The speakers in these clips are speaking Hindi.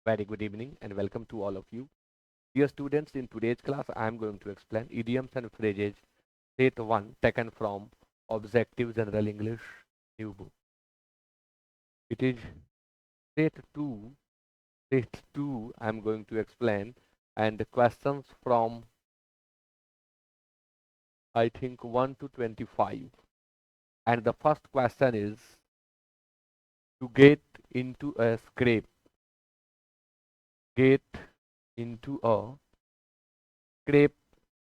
Very good evening and welcome to all of you. Dear students, in today's class, I am going to explain idioms and phrases set 1 taken from Objective General English new book. It is set 2. Set 2 I am going to explain and the questions from I think 1 to 25. And the first question is to get into a scrape. Get into a scrape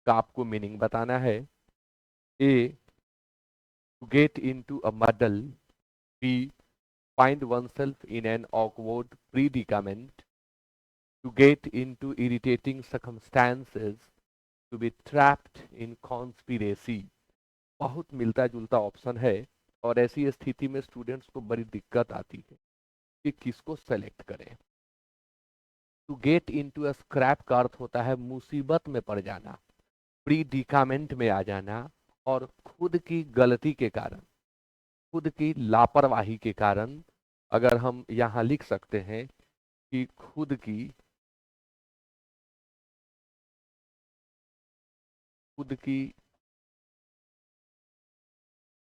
का आपको मीनिंग बताना है. A. To get into a muddle. B. Find oneself in an awkward predicament. To get into irritating circumstances. To be trapped in conspiracy. बहुत मिलता जुलता ऑप्शन है और ऐसी स्थिति में स्टूडेंट्स को बड़ी दिक्कत आती है कि किसको सेलेक्ट करें. To get into a scrap का अर्थ होता है मुसीबत में पड़ जाना, प्रीडिकामेंट में आ जाना और खुद की गलती के कारण, खुद की लापरवाही के कारण. अगर हम यहाँ लिख सकते हैं कि खुद की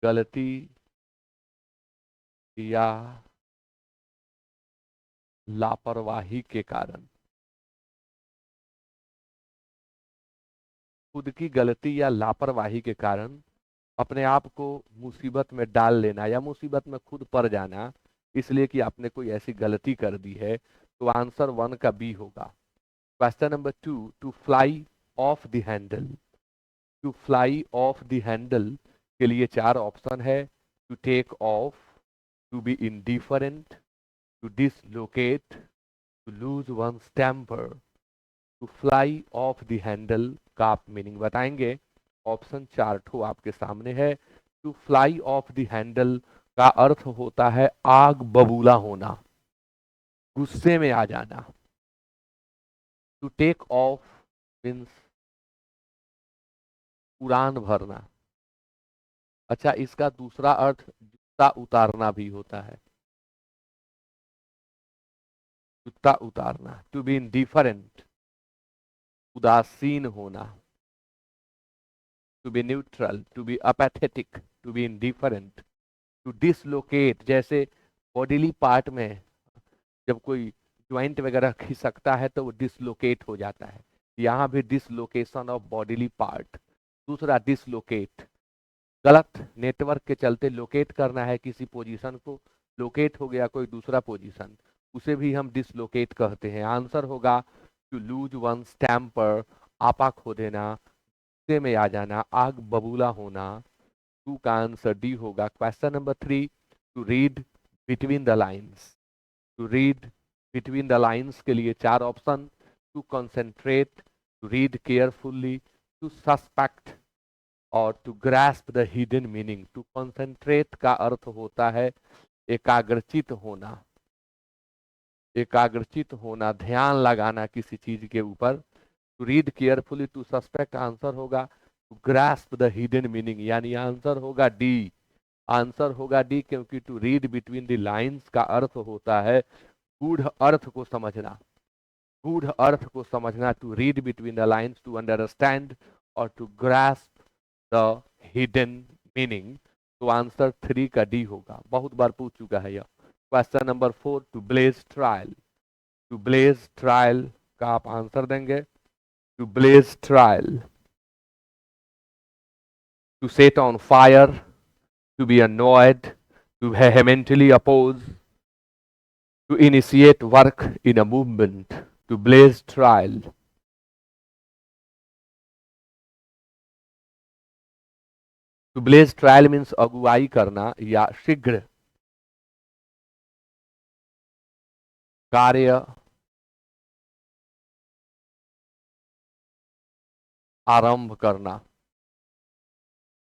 गलती या लापरवाही के कारण, खुद की गलती या लापरवाही के कारण अपने आप को मुसीबत में डाल लेना या मुसीबत में खुद पड़ जाना, इसलिए कि आपने कोई ऐसी गलती कर दी है. तो आंसर 1 का बी होगा. Question number 2. To fly off the handle. To fly off the handle के लिए 4 ऑप्शन है. To take off, to be indifferent, to dislocate, to lose one's temper. To fly off the handle का आप मीनिंग बताएंगे. ऑप्शन 4 ठो आपके सामने है. To fly off the handle का अर्थ होता है आग बबूला होना, गुस्से में आ जाना. टू टेक ऑफ मीन्स उड़ान भरना. अच्छा, इसका दूसरा अर्थ जूता उतारना भी होता है. जूता उतारना. टू बी इंडिफरेंट, उदासीन होना. To be neutral, to be apathetic, to be indifferent. To dislocate, जैसे बॉडीली पार्ट में जब कोई ज्वाइंट वगैरह खिसकता है तो वो डिसलोकेट हो जाता है. यहाँ भी डिसलोकेशन ऑफ बॉडीली पार्ट. दूसरा डिसलोकेट, गलत नेटवर्क के चलते लोकेट करना है किसी पोजीशन को, लोकेट हो गया कोई दूसरा पोजीशन, उसे भी हम डिसलोकेट कहते हैं. आंसर होगा टू लूज वंस टेम्पर, आपा खो देना, गुस्से में आ जाना, आग बबूला होना. 2 का आंसर डी होगा. Question number 3. To read between the lines. To read between the lines के लिए 4 option. To concentrate, to read carefully, to suspect और to grasp the hidden meaning. To concentrate का अर्थ होता है एकाग्रचित होना, एकाग्रचित होना, ध्यान लगाना किसी चीज के ऊपर. To read carefully, to suspect answer होगा. To grasp the hidden meaning यानी आंसर होगा डी. आंसर होगा डी क्योंकि to read between the lines का अर्थ होता है गूढ़ अर्थ को समझना, गूढ़ अर्थ को समझना. To read between the lines, to understand और to grasp the hidden meaning. तो आंसर 3 का डी होगा. बहुत बार पूछ चुका है यह. Question number 4. To blaze trial. To blaze trial का आप आंसर देंगे. To blaze trial, to set on fire, to be annoyed, to vehemently oppose, to initiate work in a movement, to blaze trail. To blaze trail means अगुवाई करना या शीघ्र कार्य आरंभ करना,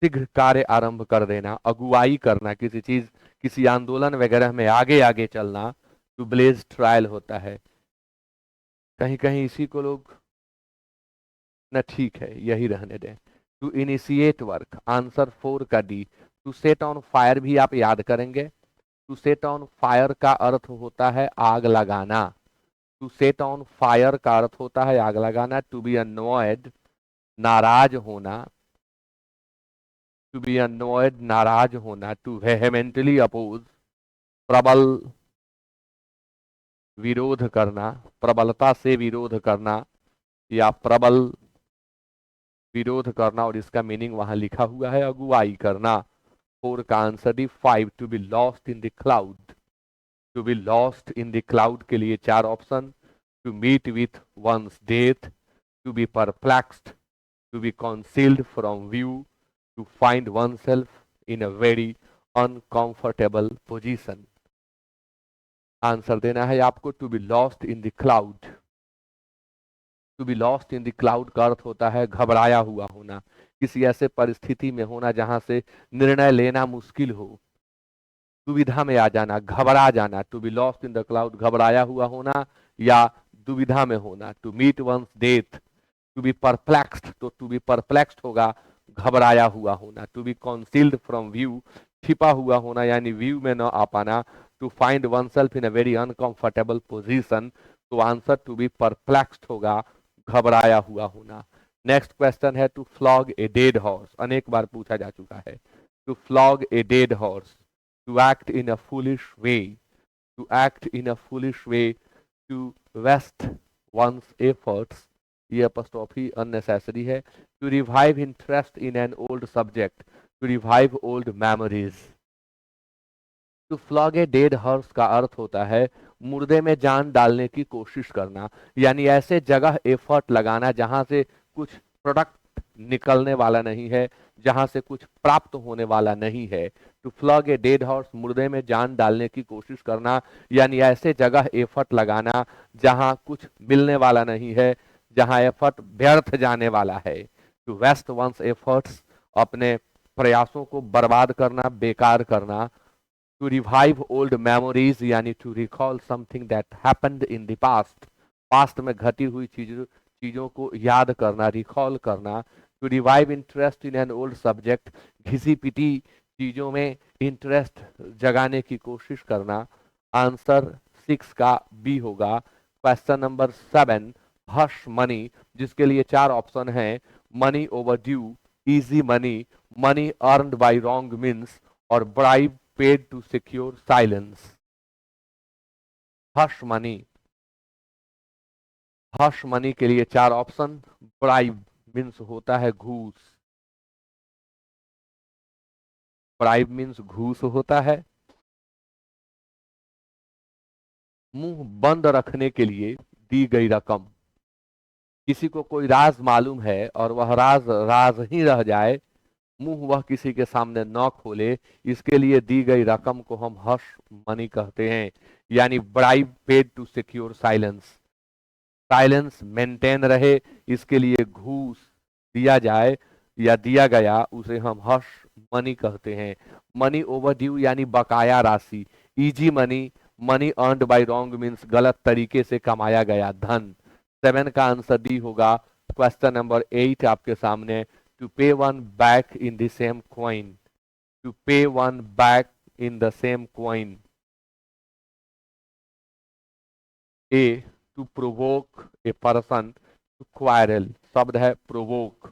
शीघ्र कार्य आरंभ कर देना, अगुवाई करना किसी चीज, किसी आंदोलन वगैरह में आगे आगे चलना. टू ब्लेज ट्रायल होता है. कहीं कहीं इसी को लोग न, ठीक है यही रहने दें. टू इनिशिएट वर्क, आंसर 4 का D. To set on fire भी आप याद करेंगे. टू सेट ऑन फायर का अर्थ होता है आग लगाना. टू सेट ऑन फायर का अर्थ होता है आग लगाना। टू बी अनॉयड नाराज होना। टू बी अनॉयड नाराज होना। टू वेहेमेंटली अपोज प्रबल विरोध करना, प्रबलता से विरोध करना या प्रबल विरोध करना, और इसका मीनिंग वहां लिखा हुआ है अगुवाई करना। 4 का answer D 5 to be lost in the cloud. To be lost in the cloud के लिए 4 option. To meet with one's death, to be perplexed, to be concealed from view, to find oneself in a very uncomfortable position। Answer देना है आपको to be lost in the cloud. To be lost in the cloud का अर्थ होता है घबराया हुआ होना, किसी ऐसे परिस्थिति में होना जहां से निर्णय लेना मुश्किल हो, दुविधा में आ जाना, घबरा जाना। To be lost in the cloud घबराया हुआ होना या दुविधा में होना। To meet one's death, to be perplexed, तो टू बी परप्लेक्स्ड होगा घबराया हुआ होना। To be concealed from view, छिपा हुआ होना यानी व्यू में न आ पाना। To find oneself in a very uncomfortable position, तो आंसर टू बी परप्लेक्स्ड होगा घबराया हुआ होना। नेक्स्ट क्वेश्चन है to flog a dead horse, अनेक बार पूछा जा चुका है। To flog a dead horse, to act in a foolish way, to act in a foolish way, to waste one's efforts, ये अपस्ट्रॉफी अननेसेसरी है। To revive interest in an old subject, to revive old memories. To flog a dead horse का अर्थ होता है मुर्दे में जान डालने की कोशिश करना, यानी ऐसे जगह एफर्ट लगाना जहां से कुछ प्रोडक्ट निकलने वाला नहीं है, जहां से कुछ प्राप्त होने वाला नहीं है। To flog a dead horse, मुर्दे में जान डालने की कोशिश करना, यानी ऐसे जगह एफर्ट लगाना जहां कुछ मिलने वाला नहीं है, जहां एफर्ट व्यर्थ जाने वाला है। टू वेस्ट वंस एफर्ट्स, अपने प्रयासों को बर्बाद करना, बेकार करना। टू रिवाइव ओल्ड मेमोरीज, यानी to recall something that happened in the past, past में घटी हुई चीजों को याद करना, रिकॉल करना। To revive interest in an old subject, घिसी पिटी चीजों में इंटरेस्ट जगाने की कोशिश करना। आंसर 6 का बी होगा। क्वेश्चन नंबर 7, हश मनी, जिसके लिए 4 ऑप्शन हैं। Money over due, easy money, money earned by wrong means, और bribe paid to secure silence. Hush money, hush money के लिए 4 ऑप्शन। ब्राइब मीन्स होता है घूस, ब्राइब मीन्स घूस होता है। मुंह बंद रखने के लिए दी गई रकम, किसी को कोई राज मालूम है और वह राज राज ही रह जाए, मुंह वह किसी के सामने न खोले, इसके लिए दी गई रकम को हम हश मनी कहते हैं, यानी bribe paid to secure silence. Silence maintain रहे, इसके लिए घूस दिया जाए या दिया गया, उसे हम हश मनी कहते हैं। मनी ओवर ड्यू यानी बकाया राशि। Easy money, money earned by wrong means गलत तरीके से कमाया गया धन। 7 का आंसर डी होगा। क्वेश्चन नंबर 8 आपके सामने। To pay one back in the same coin, to pay one back in the same coin. A, to provoke a person to quarrel, शब्द है provoke,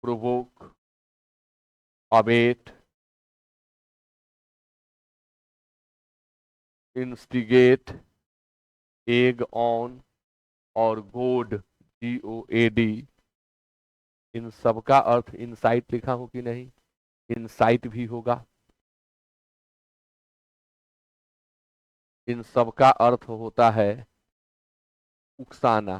provoke, abet, instigate, egg on और गोड, GOAD। इन सब का अर्थ इनसाइट लिखा हो कि नहीं? इनसाइट भी होगा। इन सब का अर्थ होता है उकसाना,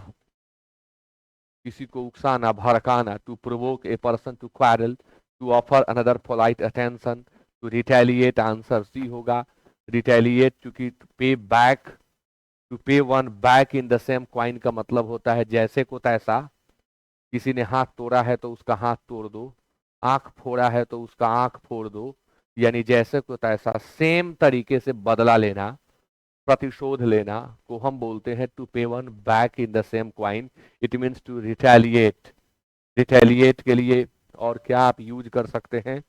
किसी को उकसाना, भड़काना। To provoke a person to quarrel, to offer another polite attention, to retaliate, answer C होगा। रिटेलिएट, चूंकि pay back, to pay one back in the same coin का मतलब होता है जैसे को तैसा। किसी ने हाथ तोड़ा है तो उसका हाथ तोड़ दो, आंख फोड़ा है तो उसका आंख फोड़ दो, यानी जैसे को तैसा सेम तरीके से बदला लेना, प्रतिशोध लेना को हम बोलते हैं to pay one back in the same coin. It means to retaliate. Retaliate के लिए और क्या आप यूज कर सकते हैं,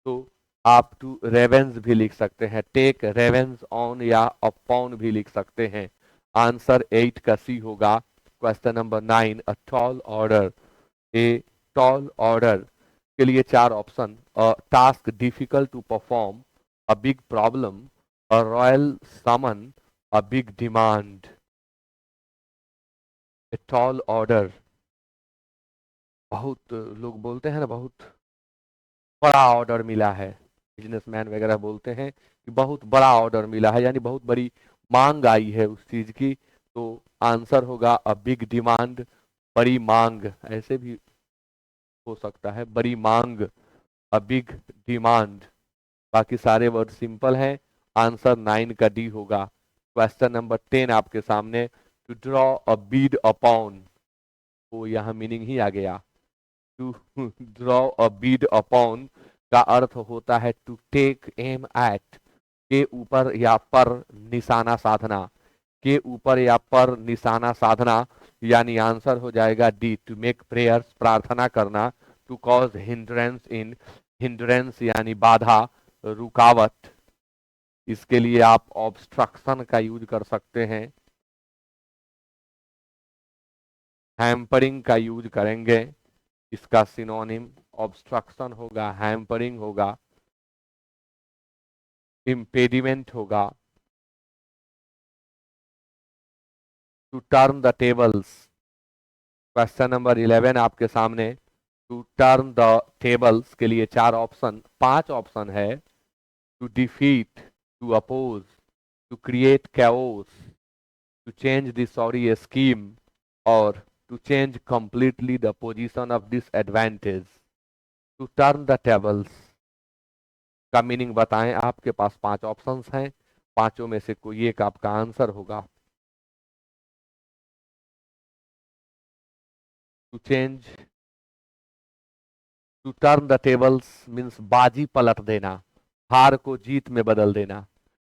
तो आप टू रेवेंस भी लिख सकते हैं, टेक रेवेंस ऑन या अपॉन भी लिख सकते हैं। आंसर 8 का सी होगा। Question number 9, a tall order. A tall order के लिए चार option, a task difficult to perform, a big problem, a royal summon, a big demand. A tall order, बहुत लोग बोलते हैं ना, बहुत बड़ा ऑर्डर मिला है, बिजनेसमैन वगैरह बोलते हैं कि बहुत बड़ा ऑर्डर मिला है, यानी बहुत बड़ी मांग आई है उस चीज की। तो आंसर होगा अ बिग डिमांड, बड़ी मांग, ऐसे भी हो सकता है, बड़ी मांग, अ बिग डिमांड। बाकी सारे वर्ड सिंपल हैं। आंसर 9 का डी होगा। क्वेश्चन नंबर 10 आपके सामने, to draw a bead upon, वो यहाँ मीनिंग ही आ गया। To draw a bead upon का अर्थ होता है टू टेक एम एट, के ऊपर या पर निशाना साधना, के ऊपर या पर निशाना साधना। यानी आंसर हो जाएगा डी, टू मेक प्रेयर्स, प्रार्थना करना, to cause hindrance in, hindrance यानी बाधा, रुकावट। इसके लिए आप ऑब्स्ट्रक्शन का यूज कर सकते हैं, हैम्परिंग का यूज करेंगे। इसका सिनोनिम ऑब्स्ट्रक्शन होगा, हैम्परिंग होगा, इम्पेडिमेंट होगा। To turn the tables, question number 11 आपके सामने, टू टर्न द टेबल्स के लिए चार ऑप्शन, पांच ऑप्शन है। To defeat, to oppose, to create chaos, to change the sorry scheme, और to change completely the position of disadvantage. To turn the tables का मीनिंग बताएं। आपके पास पांच ऑप्शंस हैं, पांचों में से कोई एक आपका आंसर होगा। To change, to turn the tables means बाजी पलट देना, हार को जीत में बदल देना।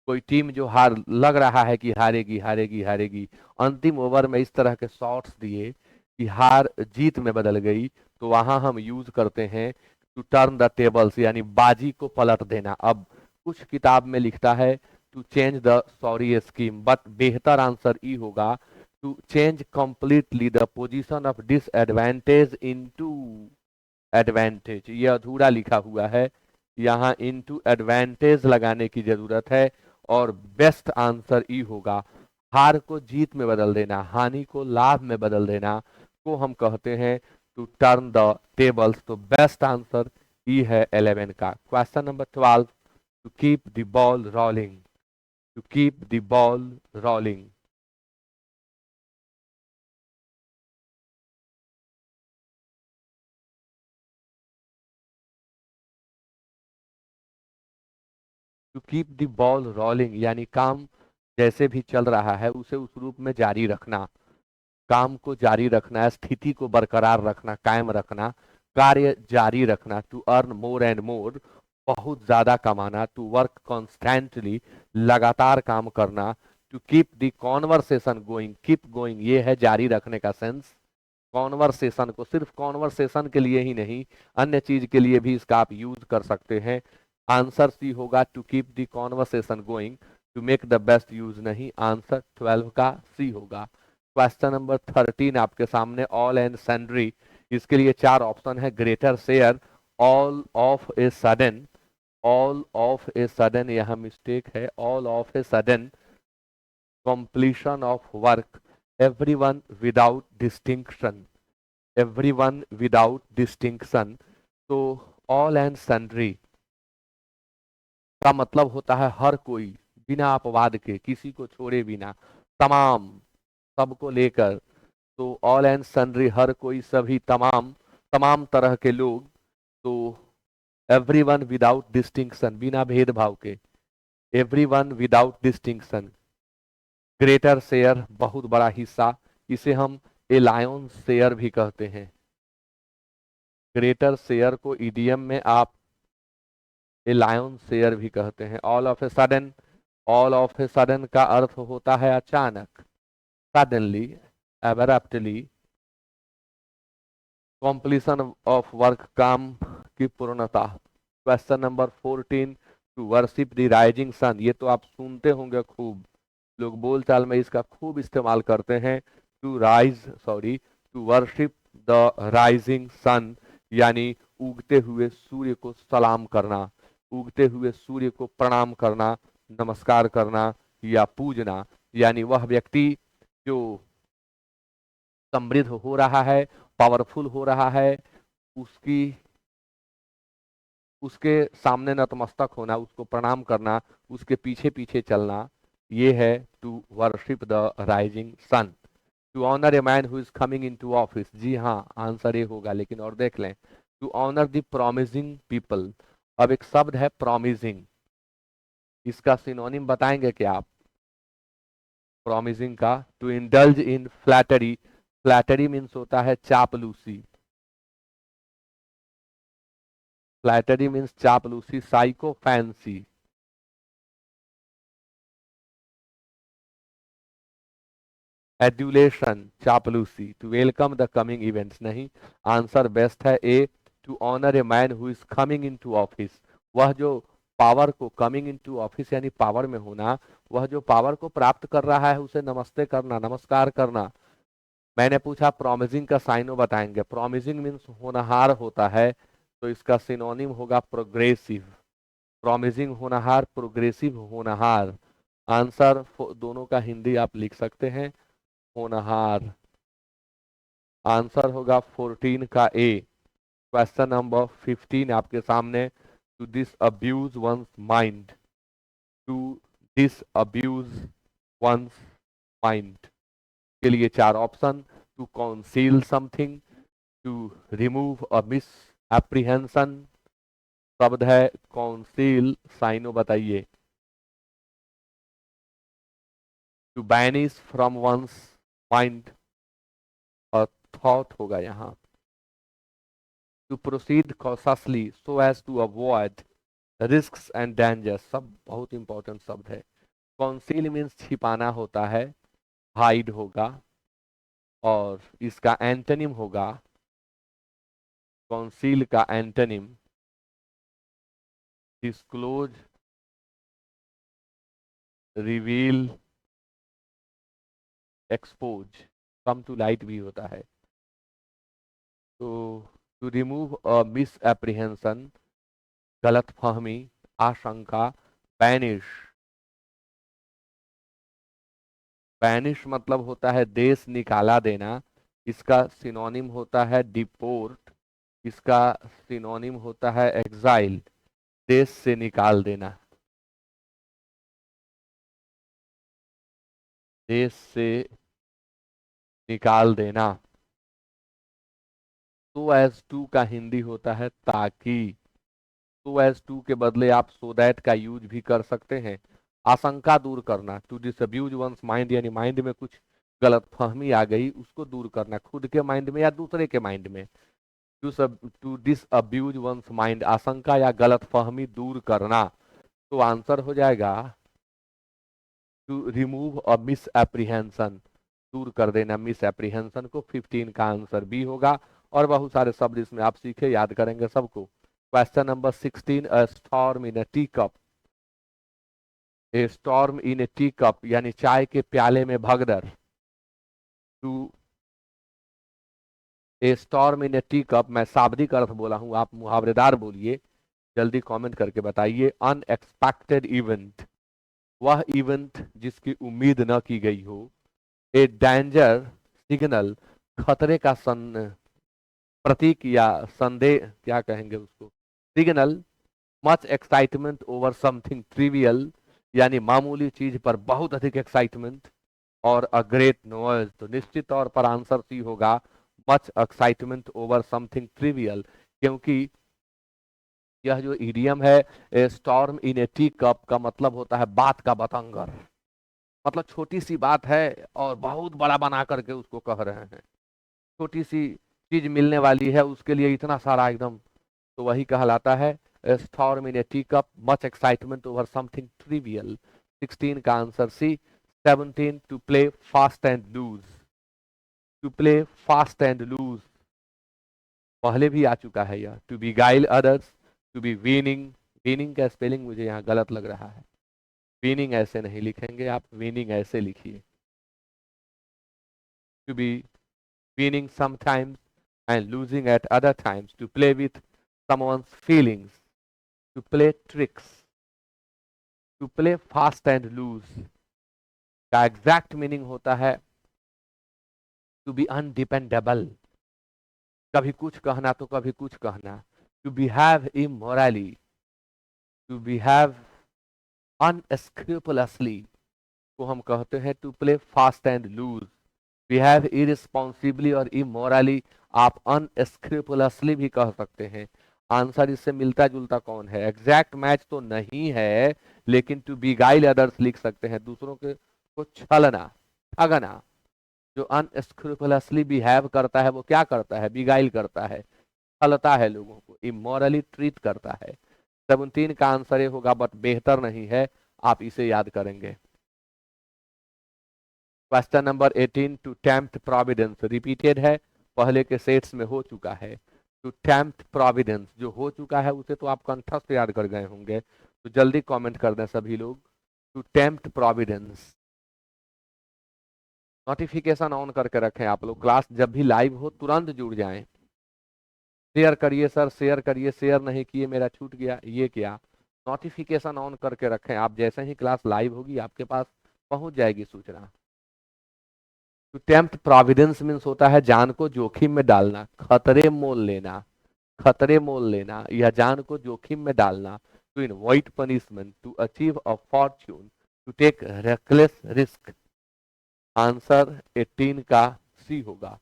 कोई टीम जो हार लग रहा है कि हारेगी हारेगी हारेगी, अंतिम ओवर में इस तरह के शॉट्स दिए कि हार जीत में बदल गई, तो वहां हम यूज करते हैं टू टर्न द टेबल्स, यानी बाजी को पलट देना। अब कुछ किताब में लिखता है to change the sorry scheme, but बेहतर आंसर ई होगा to change completely the position of disadvantage into advantage. ये अधूरा लिखा हुआ है, यहाँ इनटू एडवांटेज लगाने की जरूरत है। और बेस्ट आंसर ई होगा, हार को जीत में बदल देना, हानि को लाभ में बदल देना को हम कहते हैं टू टर्न द टेबल्स। तो बेस्ट आंसर ई है 11 का। Question number 12, to keep the ball rolling, to keep the ball rolling. To keep the ball rolling यानी काम जैसे भी चल रहा है उसे उस रूप में जारी रखना, काम को जारी रखना, स्थिति को बरकरार रखना, कायम रखना, कार्य जारी रखना। To earn more and more, बहुत ज्यादा कमाना। टू वर्क कॉन्स्टेंटली, लगातार काम करना। To keep the conversation going, keep going ये है जारी रखने का सेंस। कॉन्वर्सेशन को सिर्फ कॉन्वर्सेशन के लिए ही नहीं, अन्य चीज के लिए भी इसका आप यूज कर सकते हैं। आंसर सी होगा, to keep the conversation going, to make the best use नहीं। आंसर 12 का सी होगा। क्वेश्चन नंबर 13 आपके सामने, ऑल एंड सन्ड्री। इसके लिए चार ऑप्शन है, greater share, all of a sudden, all of a sudden यहाँ मिस्टेक है, all of a sudden, completion of work, everyone without distinction, everyone without distinction। तो all and sundry का मतलब होता है हर कोई, बिना अपवाद के, किसी को छोड़े बिना, तमाम, सबको लेकर। तो ऑल एंड सन्ड्री हर कोई, सभी, तमाम, तमाम तरह के लोग। तो एवरीवन विदाउट डिस्टिंक्शन बिना भेदभाव के, everyone without distinction. Greater share बहुत बड़ा हिस्सा, इसे हम एलायंस शेयर भी कहते हैं। ग्रेटर शेयर को ईडीएम में आप एलायंस शेयर भी कहते हैं। All of a sudden, all of a sudden का अर्थ होता है अचानक, suddenly, abruptly. Completion of work, काम की पूर्णता। Question number 14, to worship the rising sun, ये तो आप सुनते होंगे खूब, लोग बोलचाल में इसका खूब इस्तेमाल करते हैं। To worship the rising sun, यानी उगते हुए सूर्य को सलाम करना, उगते हुए सूर्य को प्रणाम करना, नमस्कार करना या पूजना। यानी वह व्यक्ति जो समृद्ध हो रहा है, पावरफुल हो रहा है, उसकी उसके सामने नतमस्तक होना, उसको प्रणाम करना, उसके पीछे पीछे चलना, ये है to worship the rising sun. To honour a man who is coming into office, जी हाँ आंसर ये होगा, लेकिन और देख लें। To honour the promising people. अब एक शब्द है प्रोमिजिंग, इसका सिनोनिम बताएंगे क्या आप? प्रोमिजिंग का, to indulge in flattery. Flattery means होता है चापलूसी, फ्लैटरी मीन्स चापलूसी, साइको फैंसी। एड्यूलेशन, चापलूसी। To welcome the coming events, नहीं, आंसर बेस्ट है A, to honour a man who is coming into office. वह जो पावर को, कमिंग इन टू ऑफिस यानी पावर में होना, वह जो पावर को प्राप्त कर रहा है उसे नमस्ते करना, नमस्कार करना। मैंने पूछा प्रोमिजिंग का साइनो बताएंगे, प्रोमिजिंग मीन्स होनहार होता है, तो इसका सिनोनिम होगा प्रोग्रेसिव। प्रोमिजिंग होनहार, प्रोग्रेसिव होनहार। आंसर दोनों का हिंदी आप लिख सकते हैं, होनहार। आंसर होगा 14 का ए। क्वेश्चन नंबर 15 आपके सामने। To disabuse one's mind, to disabuse one's mind के लिए चार option. To conceal something, to remove a misapprehension, शब्द है कॉन्सील, साइनो बताइए। To banish from one's mind, और थॉट होगा यहाँ। To proceed cautiously so as to avoid risks and danger, सब बहुत इंपॉर्टेंट शब्द है। कॉन्सील मीन्स छिपाना होता है, हाइड होगा, और इसका एंटोनिम होगा, कॉन्सील का antonym disclose, reveal, expose, come to light भी होता है। तो to remove a misapprehension, गलत फहमी, आशंका, बैनिश। बैनिश मतलब होता है देश निकाला देना, इसका सिनोनिम होता है डिपोर्ट, इसका सिनोनिम होता है एग्जाइल, देश से निकाल देना, देश से निकाल देना। सो एज टू का हिंदी होता है ताकि, सो एज टू के बदले आप सो दैट का यूज भी कर सकते हैं। आशंका दूर करना, टू डिसअब्यूज वंस माइंड, यानी माइंड में कुछ गलत फहमी आ गई, उसको दूर करना, खुद के माइंड में या दूसरे के माइंड में। टू डिसअब्यूज वंस माइंड, आशंका या गलत फहमी दूर करना। तो आंसर हो जाएगा to remove a misapprehension, दूर कर देना मिस एप्रीहेंशन को। 15 का आंसर बी होगा। और बहुत सारे शब्द इसमें आप सीखे, याद करेंगे सबको। Question number 16, a storm in a tea cup. A storm in a tea cup यानी चाय के प्याले में भगदड़। To a storm in a tea cup, मैं शाब्दिक अर्थ बोला हूं, आप मुहावरेदार बोलिए, जल्दी कमेंट करके बताइए। अनएक्सपेक्टेड इवेंट, वह इवेंट जिसकी उम्मीद न की गई हो। ए डेंजर सिग्नल, खतरे का प्रतीक या संदेह, क्या कहेंगे उसको, signal. Much excitement over something trivial, यानी मामूली चीज पर बहुत अधिक एक्साइटमेंट। और अ ग्रेट नॉइज, तो निश्चित तौर पर आंसर सी होगा, much excitement over something trivial, क्योंकि यह जो इडियम है storm in a tea cup का मतलब होता है बात का बतंगर, मतलब छोटी सी बात है और बहुत बड़ा बना करके उसको कह रहे हैं। छोटी सी चीज मिलने वाली है, उसके लिए इतना सारा एकदम, तो वही कहलाता है storm in a tea cup, much excitement over something trivial. 16 का answer C. 17, to play fast and loose. To play fast and loose पहले भी आ चुका है यह। To beguile others, to be weaning, weaning का स्पेलिंग मुझे यहाँ गलत लग रहा है, विनिंग ऐसे नहीं लिखेंगे आप, विनिंग ऐसे लिखिए, to be winning sometimes and losing at other times, to play with someone's feelings, to play tricks, to play fast and loose। का एग्जैक्ट मीनिंग होता है टू बी अनडिपेंडेबल, कभी कुछ कहना तो कभी कुछ कहना, to behave immorally, to behave unscrupulously को हम कहते हैं to play fast and loose. Behave irresponsibly और इमोरली आप अनस्क्रूपुलसली भी कह सकते हैं। आंसर इससे मिलता जुलता कौन है? एग्जैक्ट मैच तो नहीं है, लेकिन टू बिगाइल अदर्स लिख सकते हैं, दूसरों के को छलना, ठगना। जो अनस्क्रूपुलसली बिहेव करता है वो क्या करता है? बिगाइल करता है, छलता है लोगों को, इमोरली ट्रीट करता है। 17 का आंसर ये होगा, बट बेहतर नहीं है, आप इसे याद करेंगे। Question number 18, to tempt providence repeated है, पहले के सेट्स में हो चुका है। टू टेम्प्ट प्रोविडेंस जो हो चुका है उसे तो आप कंठस्थ याद कर गए होंगे, तो जल्दी कमेंट कर दें सभी लोग। To tempt providence. Notification on करके रखें आप लोग, क्लास जब भी लाइव हो तुरंत जुड़ जाएं। शेयर करिए सर, शेयर करिए, शेयर नहीं किए मेरा छूट गया, ये क्या? नोटिफिकेशन ऑन करके रखें आप, जैसे ही क्लास लाइव होगी आपके पास पहुंच जाएगी सूचना। टू टेम्प्ट प्रोविडेंस मीन्स होता है जान को जोखिम में डालना, खतरे मोल लेना, खतरे मोल लेना या जान को जोखिम में डालना। To invite punishment, to achieve a fortune, to take reckless risk. Answer 18 का सी होगा।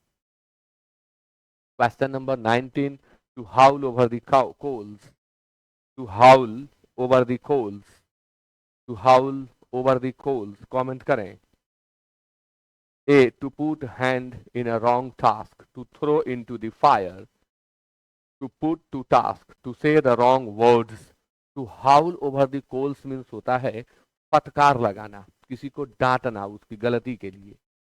Question number 19, to haul over the coals, to haul over the coals, to haul over the coals, comment करें। A, to put hand in a wrong task, to throw into the fire, to put to task, to say the wrong words। to howl over the coals means होता है फटकार लगाना, किसी को डांटना उसकी गलती के लिए।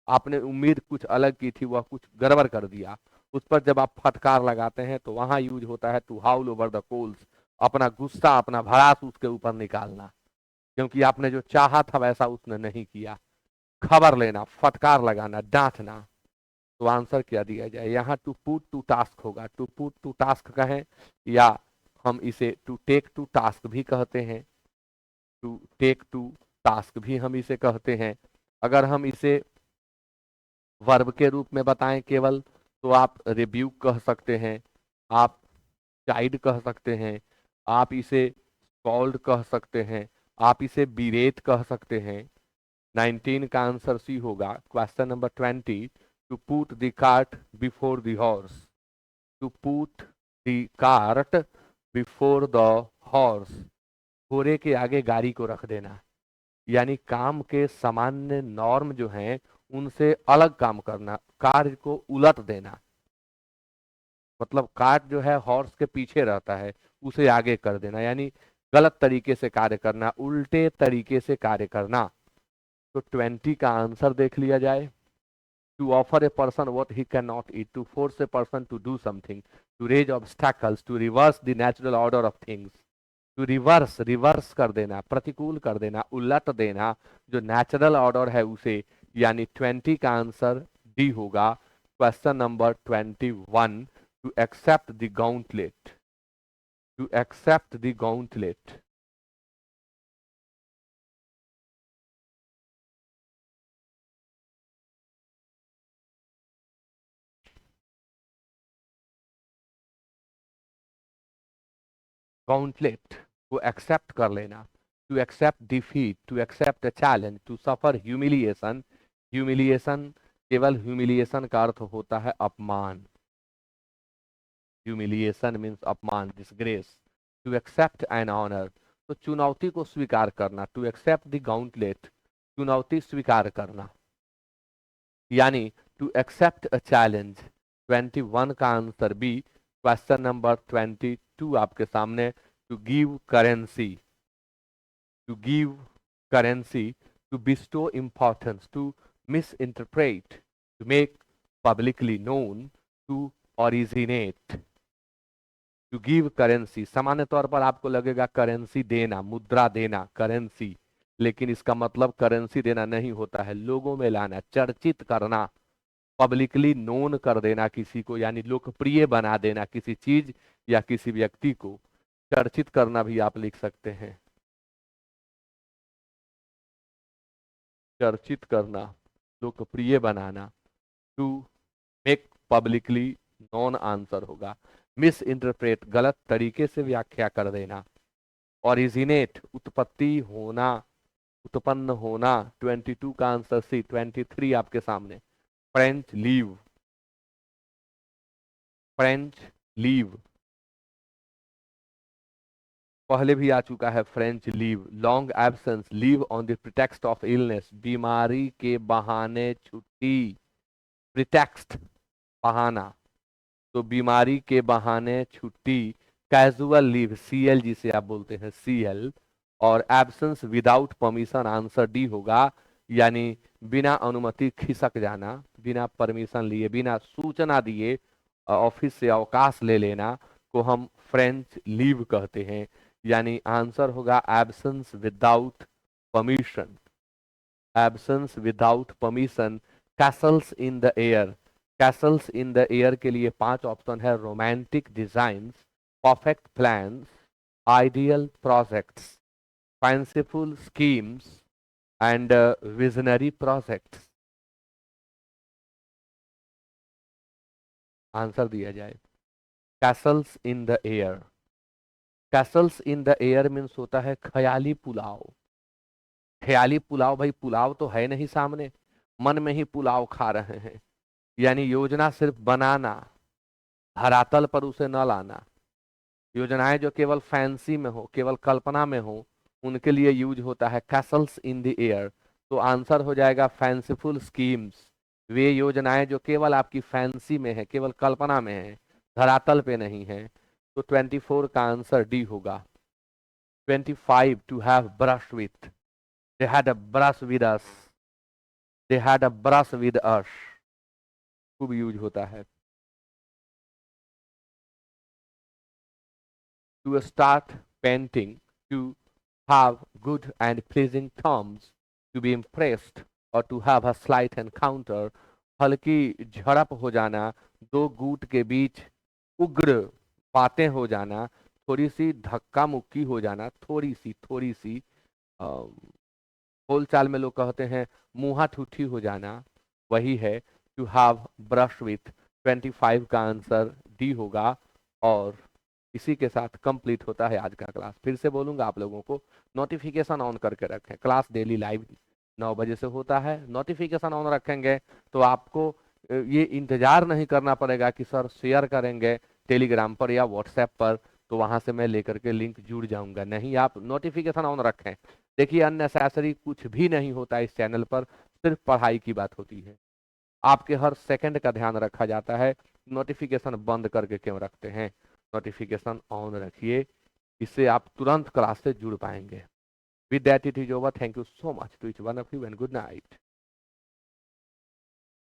आपने उम्मीद कुछ अलग की थी, वह कुछ गड़बड़ कर दिया, उस पर जब आप फटकार लगाते हैं तो वहां यूज होता है to haul over the coals, अपना गुस्सा, अपना भड़ास उसके ऊपर निकालना, क्योंकि आपने जो चाहा था वैसा उसने नहीं किया। खबर लेना, फटकार लगाना, डांटना। तो आंसर क्या दिया जाए? यहाँ टू पुट टू टास्क होगा, टू पुट टू टास्क कहें या हम इसे टू टेक टू टास्क भी कहते हैं, टू टेक टू टास्क भी हम इसे कहते हैं। अगर हम इसे वर्ब के रूप में बताएं केवल, तो आप रिब्यूक कह सकते हैं, आप चाइड कह सकते हैं, आप इसे स्कॉल्ड कह सकते हैं, आप इसे बिरेट कह सकते हैं। 19 का आंसर सी होगा। Question number 20, to put the cart before the horse, to put the cart before the horse, घोड़े के आगे गाड़ी को रख देना, यानी काम के सामान्य नॉर्म जो हैं उनसे अलग काम करना, कार्य को उलट देना। मतलब कार्ट जो है हॉर्स के पीछे रहता है, उसे आगे कर देना, यानी गलत तरीके से कार्य करना, उल्टे तरीके से कार्य करना। तो 20 का आंसर देख लिया जाए। To offer a person what he can not eat, to force a person to do something, to raise obstacles, to reverse the natural order of things. To reverse, reverse कर देना, प्रतिकूल कर देना, उलट देना जो नेचुरल ऑर्डर है उसे, यानी 20 का आंसर डी होगा। Question number 21, to accept the गauntlet, to accept the gauntlet। gauntlet को एक्सेप्ट कर लेना, to accept defeat, to accept a challenge, to suffer humiliation. Humiliation, केवल ह्यूमिलिएशन का अर्थ होता है अपमान, ह्यूमिलिएशन मीन्स अपमान, disgrace. To accept an honour, तो चुनौती को स्वीकार करना, टू एक्सेप्ट द गauntlet, चुनौती स्वीकार करना, यानी टू एक्सेप्ट अ चैलेंज। 21 का आंसर बी। क्वेश्चन नंबर 22 आपके सामने, to give currency, to give currency, to bestow importance, to misinterpret, to make publicly known, to originate. To give currency, सामान्य तौर पर आपको लगेगा करेंसी देना, मुद्रा देना, करेंसी, लेकिन इसका मतलब करेंसी देना नहीं होता है, लोगों में लाना, चर्चित करना, पब्लिकली नोन कर देना किसी को, यानी लोकप्रिय बना देना किसी चीज या किसी व्यक्ति को। चर्चित करना भी आप लिख सकते हैं, चर्चित करना, लोकप्रिय बनाना। To make publicly known answer होगा। मिस इंटरप्रेट, गलत तरीके से व्याख्या कर देना। ओरिजिनेट, उत्पत्ति होना, उत्पन्न होना। 22 का आंसर सी। 23 आपके सामने। फ्रेंच लीव, फ्रेंच लीव पहले भी आ चुका है। French leave, long absence, leave on the pretext of illness, बीमारी के बहाने छुट्टी। प्रिटेक्स्ट, बहाना, तो बीमारी के बहाने छुट्टी। कैजुअल लीव, सीएल जिसे आप बोलते हैं, सीएल। और absence without permission, answer D होगा, यानी बिना अनुमति खिसक जाना, बिना परमिशन लिए, बिना सूचना दिए ऑफिस से अवकाश ले लेना को हम फ्रेंच लीव कहते हैं। यानी आंसर होगा absence without permission, absence without permission. Castle's in the air, Castle's in the air के लिए 5 ऑप्शन है। Romantic designs, perfect plans, ideal projects, fanciful schemes and visionary projects. Answer दिया जाए। Castle's in the air, Castle's in the air means होता है ख्याली पुलाव। ख्याली पुलाव, भाई पुलाव तो है नहीं सामने, मन में ही पुलाव खा रहे हैं। यानी योजना सिर्फ बनाना, धरातल पर उसे न लाना। योजनाएं जो केवल फैंसी में हो, केवल कल्पना में हो, उनके लिए यूज होता है कैसल्स इन द एयर। तो आंसर हो जाएगा फैंसीफुल स्कीम्स। वे योजनाएं जो केवल आपकी फैंसी में है, केवल कल्पना में है, धरातल पे नहीं है। तो 24 का आंसर डी होगा। 25, to have brush with, they had a brush with us, they had a brush with us, खूब यूज होता है। To start painting, to have good and pleasing terms, to be impressed, or to have a slight encounter। हल्की झड़प हो जाना, दो गुट के बीच उग्र बातें हो जाना, थोड़ी सी धक्का मुक्की हो जाना, थोड़ी सी बोलचाल में लोग कहते हैं मुंहा ठूठी हो जाना, वही है टू हैव ब्रश विथ। 25 का आंसर डी होगा। और इसी के साथ कंप्लीट होता है आज का क्लास। फिर से बोलूंगा आप लोगों को, नोटिफिकेशन ऑन करके रखें। क्लास डेली लाइव 9 बजे से होता है। नोटिफिकेशन ऑन रखेंगे तो आपको ये इंतजार नहीं करना पड़ेगा कि सर शेयर करेंगे टेलीग्राम पर या व्हाट्सएप पर, तो वहां से मैं लेकर के लिंक जुड़ जाऊंगा। नहीं, आप नोटिफिकेशन ऑन रखें। देखिए अननेसेसरी कुछ भी नहीं होता इस चैनल पर, सिर्फ पढ़ाई की बात होती है। आपके हर सेकंड का ध्यान रखा जाता है। नोटिफिकेशन बंद करके क्यों रखते हैं? नोटिफिकेशन ऑन रखिए, इससे आप तुरंत क्लास से जुड़ पाएंगे। With that it is over. Thank you so much to each one of you and good night.